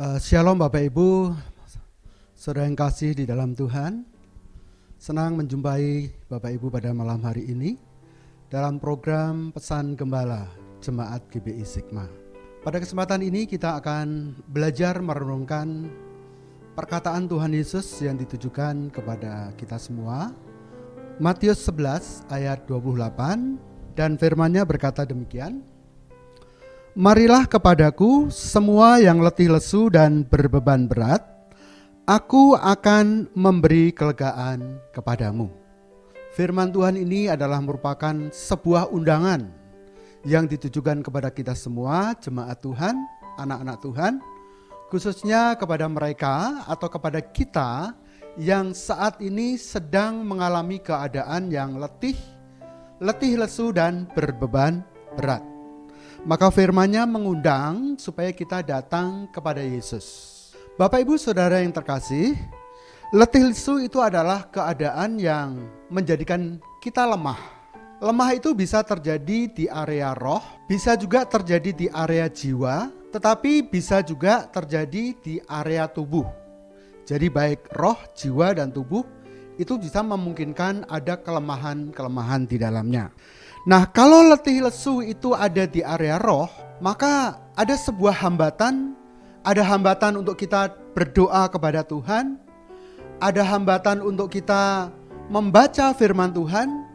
Shalom Bapak Ibu, saudara yang kasih di dalam Tuhan. Senang menjumpai Bapak Ibu pada malam hari ini dalam program Pesan Gembala Jemaat GBI Sigma. Pada kesempatan ini kita akan belajar merenungkan perkataan Tuhan Yesus yang ditujukan kepada kita semua. Matius 11 ayat 28 dan firman-Nya berkata demikian. Marilah kepadaku semua yang letih lesu dan berbeban berat, aku akan memberi kelegaan kepadamu. Firman Tuhan ini adalah merupakan sebuah undangan yang ditujukan kepada kita semua, jemaat Tuhan, anak-anak Tuhan, khususnya kepada mereka atau kepada kita yang saat ini sedang mengalami keadaan yang letih lesu dan berbeban berat. Maka firman-Nya mengundang supaya kita datang kepada Yesus. Bapak Ibu Saudara yang terkasih, letih lesu itu adalah keadaan yang menjadikan kita lemah. Lemah itu bisa terjadi di area roh, bisa juga terjadi di area jiwa, tetapi bisa juga terjadi di area tubuh. Jadi baik roh, jiwa, dan tubuh itu bisa memungkinkan ada kelemahan-kelemahan di dalamnya. Nah, kalau letih lesu itu ada di area roh, maka ada sebuah hambatan. Ada hambatan untuk kita berdoa kepada Tuhan. Ada hambatan untuk kita membaca firman Tuhan.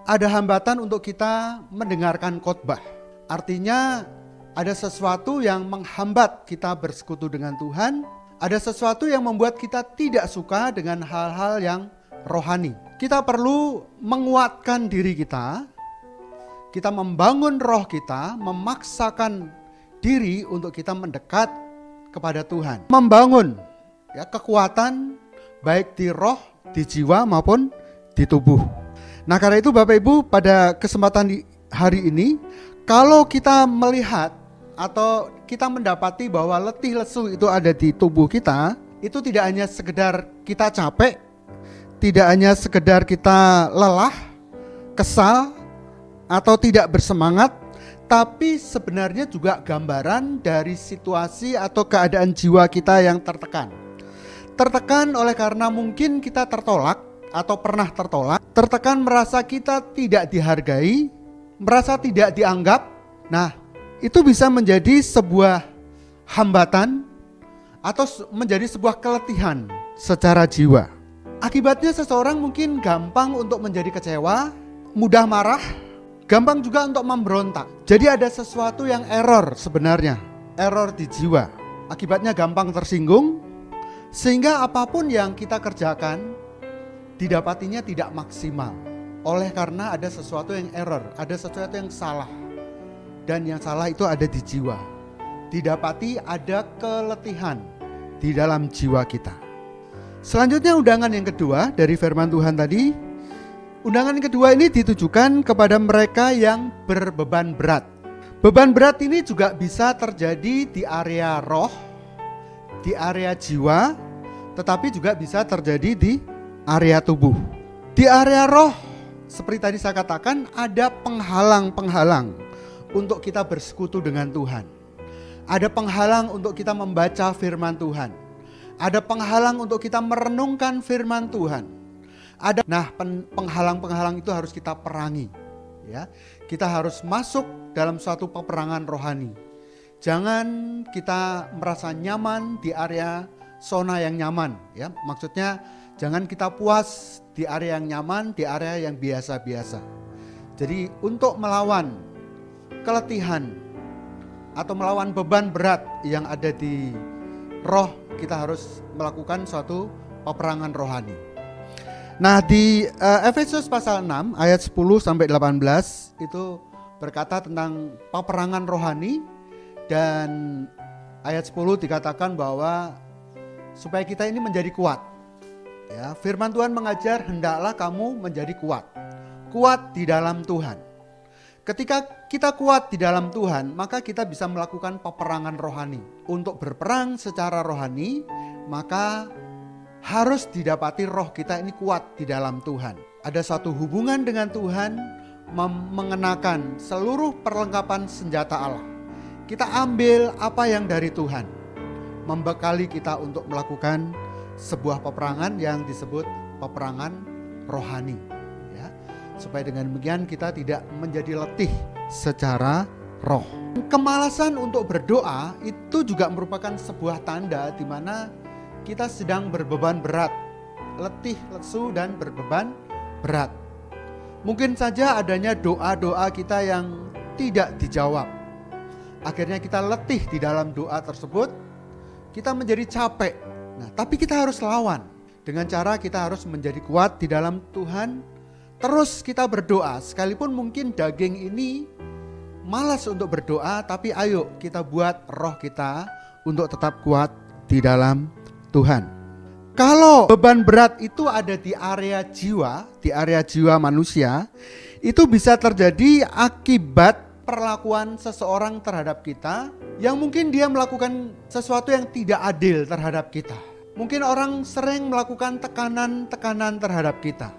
Ada hambatan untuk kita mendengarkan khotbah. Artinya ada sesuatu yang menghambat kita bersekutu dengan Tuhan. Ada sesuatu yang membuat kita tidak suka dengan hal-hal yang rohani. Kita perlu menguatkan diri kita. Kita membangun roh kita, memaksakan diri untuk kita mendekat kepada Tuhan. Membangun kekuatan baik di roh, di jiwa maupun di tubuh. Nah, karena itu Bapak Ibu, pada kesempatan hari ini, kalau kita melihat atau kita mendapati bahwa letih lesu itu ada di tubuh kita, itu tidak hanya sekedar kita capek, tidak hanya sekedar kita lelah, kesal, atau tidak bersemangat, tapi sebenarnya juga gambaran dari situasi atau keadaan jiwa kita yang tertekan. Tertekan oleh karena mungkin kita tertolak atau pernah tertolak, tertekan merasa kita tidak dihargai, merasa tidak dianggap. Nah, itu bisa menjadi sebuah hambatan atau menjadi sebuah keletihan secara jiwa. Akibatnya seseorang mungkin gampang untuk menjadi kecewa, mudah marah, gampang juga untuk memberontak. Jadi ada sesuatu yang error sebenarnya, error di jiwa. Akibatnya gampang tersinggung, sehingga apapun yang kita kerjakan didapatinya tidak maksimal. Oleh karena ada sesuatu yang error, ada sesuatu yang salah. Dan yang salah itu ada di jiwa. Didapati ada keletihan di dalam jiwa kita. Selanjutnya undangan yang kedua dari firman Tuhan tadi. Undangan kedua ini ditujukan kepada mereka yang berbeban berat. Beban berat ini juga bisa terjadi di area roh, di area jiwa, tetapi juga bisa terjadi di area tubuh. Di area roh, seperti tadi saya katakan, ada penghalang-penghalang untuk kita bersekutu dengan Tuhan. Ada penghalang untuk kita membaca firman Tuhan. Ada penghalang untuk kita merenungkan firman Tuhan. Nah, penghalang-penghalang itu harus kita perangi, ya. Kita harus masuk dalam suatu peperangan rohani. Jangan kita merasa nyaman di area zona yang nyaman, ya. Maksudnya jangan kita puas di area yang nyaman, di area yang biasa-biasa. Jadi untuk melawan keletihan atau melawan beban berat yang ada di roh, kita harus melakukan suatu peperangan rohani. Nah, di Efesus pasal 6 ayat 10 sampai 18 itu berkata tentang peperangan rohani, dan ayat 10 dikatakan bahwa supaya kita ini menjadi kuat. Ya, firman Tuhan mengajar hendaklah kamu menjadi kuat. Kuat di dalam Tuhan. Ketika kita kuat di dalam Tuhan, maka kita bisa melakukan peperangan rohani. Untuk berperang secara rohani, maka harus didapati roh kita ini kuat di dalam Tuhan. Ada satu hubungan dengan Tuhan, mengenakan seluruh perlengkapan senjata Allah. Kita ambil apa yang dari Tuhan. membekali kita untuk melakukan sebuah peperangan yang disebut peperangan rohani, ya. Supaya dengan demikian kita tidak menjadi letih secara roh. Kemalasan untuk berdoa itu juga merupakan sebuah tanda di mana kita sedang berbeban berat, letih, lesu, dan berbeban berat. Mungkin saja adanya doa-doa kita yang tidak dijawab. Akhirnya kita letih di dalam doa tersebut, kita menjadi capek. Nah, tapi kita harus lawan dengan cara kita harus menjadi kuat di dalam Tuhan. Terus kita berdoa, sekalipun mungkin daging ini malas untuk berdoa, tapi ayo kita buat roh kita untuk tetap kuat di dalam Tuhan. Kalau beban berat itu ada di area jiwa manusia, itu bisa terjadi akibat perlakuan seseorang terhadap kita yang mungkin dia melakukan sesuatu yang tidak adil terhadap kita. Mungkin orang sering melakukan tekanan-tekanan terhadap kita.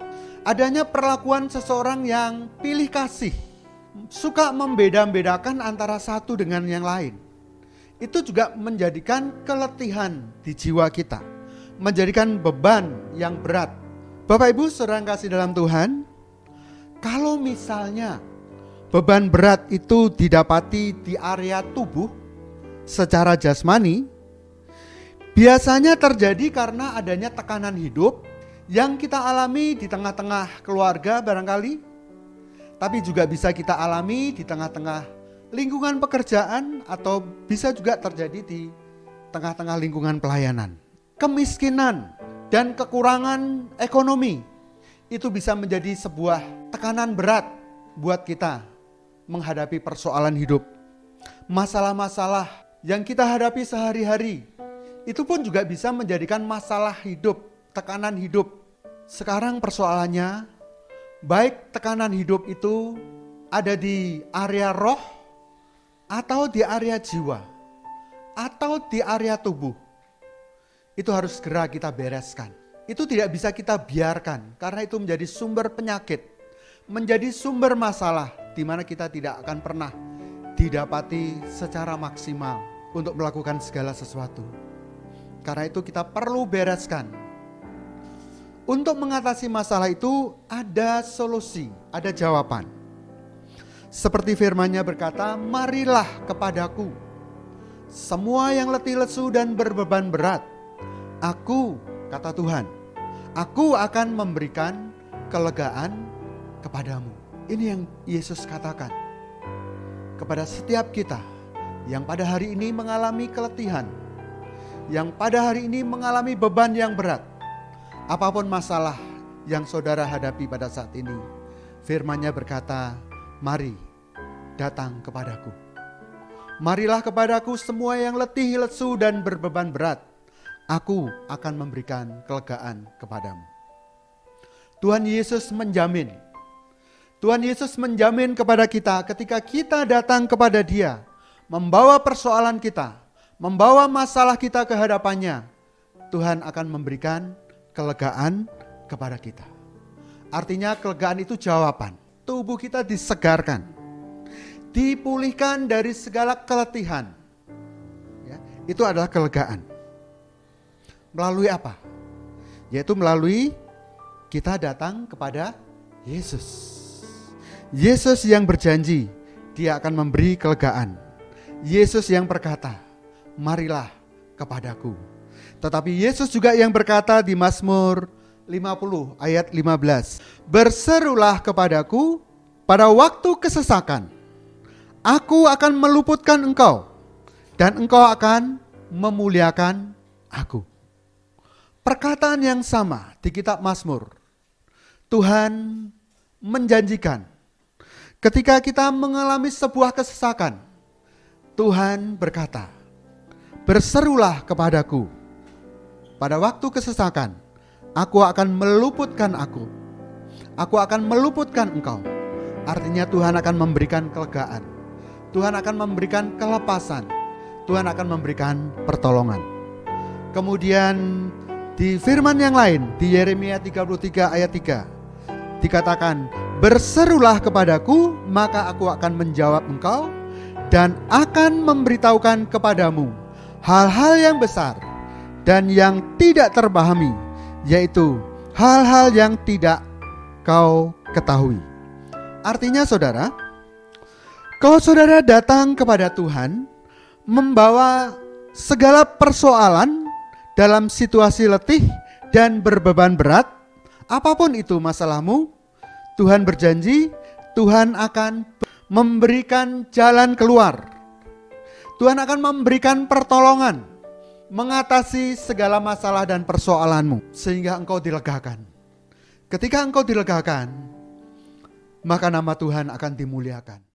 Adanya perlakuan seseorang yang pilih kasih, suka membeda-bedakan antara satu dengan yang lain. Itu juga menjadikan keletihan di jiwa kita, menjadikan beban yang berat. Bapak Ibu saudara yang kasih dalam Tuhan, kalau misalnya beban berat itu didapati di area tubuh secara jasmani, biasanya terjadi karena adanya tekanan hidup yang kita alami di tengah-tengah keluarga barangkali, tapi juga bisa kita alami di tengah-tengah lingkungan pekerjaan atau bisa juga terjadi di tengah-tengah lingkungan pelayanan. Kemiskinan dan kekurangan ekonomi itu bisa menjadi sebuah tekanan berat buat kita menghadapi persoalan hidup. Masalah-masalah yang kita hadapi sehari-hari itu pun juga bisa menjadikan masalah hidup, tekanan hidup. Sekarang persoalannya, baik tekanan hidup itu ada di area roh atau di area jiwa atau di area tubuh. Itu harus segera kita bereskan. Itu tidak bisa kita biarkan karena itu menjadi sumber penyakit, menjadi sumber masalah di mana kita tidak akan pernah didapati secara maksimal untuk melakukan segala sesuatu. Karena itu kita perlu bereskan. Untuk mengatasi masalah itu ada solusi, ada jawaban. Seperti firman-Nya berkata, marilah kepadaku semua yang letih lesu dan berbeban berat. Aku, kata Tuhan, aku akan memberikan kelegaan kepadamu. Ini yang Yesus katakan kepada setiap kita yang pada hari ini mengalami keletihan, yang pada hari ini mengalami beban yang berat. Apapun masalah yang saudara hadapi pada saat ini, firman-Nya berkata, mari datang kepadaku. Marilah kepadaku semua yang letih, lesu dan berbeban berat. Aku akan memberikan kelegaan kepadamu. Tuhan Yesus menjamin. Tuhan Yesus menjamin kepada kita ketika kita datang kepada Dia, membawa persoalan kita, membawa masalah kita ke hadapannya, Tuhan akan memberikan kelegaan kepada kita. Artinya kelegaan itu jawaban. Tubuh kita disegarkan, dipulihkan dari segala keletihan. Ya, itu adalah kelegaan. Melalui apa? Yaitu melalui kita datang kepada Yesus. Yesus yang berjanji Dia akan memberi kelegaan. Yesus yang berkata, marilah kepadaku. Tetapi Yesus juga yang berkata di Mazmur 50 ayat 15, berserulah kepadaku pada waktu kesesakan. Aku akan meluputkan engkau dan engkau akan memuliakan aku. Perkataan yang sama di kitab Mazmur. Tuhan menjanjikan ketika kita mengalami sebuah kesesakan, Tuhan berkata, berserulah kepadaku pada waktu kesesakan, aku akan meluputkan aku. Aku akan meluputkan engkau. Artinya Tuhan akan memberikan kelegaan. Tuhan akan memberikan kelepasan. Tuhan akan memberikan pertolongan. Kemudian di firman yang lain, di Yeremia 33 ayat 3, dikatakan, berserulah kepadaku, maka aku akan menjawab engkau dan akan memberitahukan kepadamu hal-hal yang besar dan yang tidak terpahami, yaitu hal-hal yang tidak kau ketahui. Artinya saudara, kalau saudara datang kepada Tuhan membawa segala persoalan dalam situasi letih dan berbeban berat, apapun itu masalahmu, Tuhan berjanji Tuhan akan memberikan jalan keluar. Tuhan akan memberikan pertolongan mengatasi segala masalah dan persoalanmu sehingga engkau dilegakan. Ketika engkau dilegakan, maka nama Tuhan akan dimuliakan.